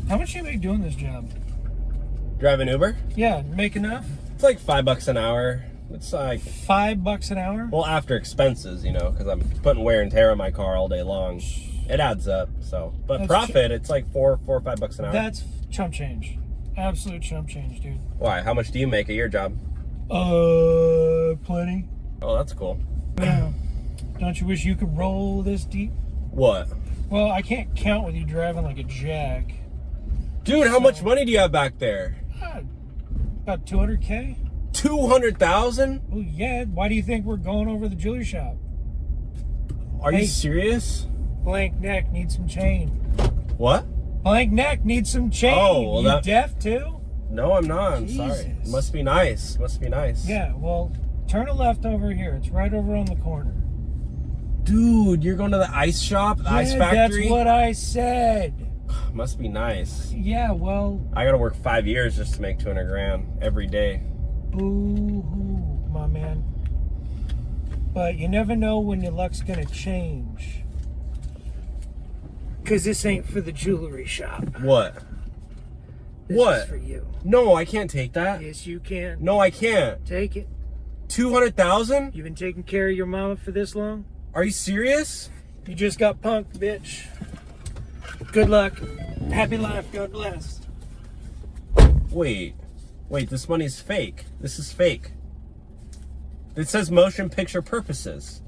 How much do you make doing this job? Driving Uber? Yeah, make enough? It's like $5 an hour. It's like $5 an hour? well, after expenses, you know, because I'm putting wear and tear on my car all day long. It adds up. So, but That's profit, it's like $4 or $5 an hour. That's chump change. Absolute chump change, dude. Why? How much do you make at your job? Plenty. Oh, that's cool. Yeah. Don't you wish you could roll this deep? What? Well, I can't count with you driving like a jack. Dude, how much money do you have back there? About 200K? 200,000? Oh yeah. Why do you think we're going over the jewelry shop? Are you serious? Blank neck needs some chain. What? Blank neck needs some chain. Oh, well, you deaf too? No, I'm not. I'm sorry. Jesus. Must be nice. Must be nice. Yeah, well, turn a left over here. It's right over on the corner. Dude, you're going to the ice shop, the ice factory? That's what I said. Must be nice. Yeah, well. I gotta work 5 years just to make 200 grand every day. Boo-hoo, my man. But you never know when your luck's gonna change. Because this ain't for the jewelry shop. What? This What? is for you. No, I can't take that. Yes, you can. No, I can't. Take it. 200,000? You've been taking care of your mama for this long? Are you serious? You just got punked, bitch. Good luck. Happy life. God bless. Wait, this money's fake. This is fake. It says motion picture purposes.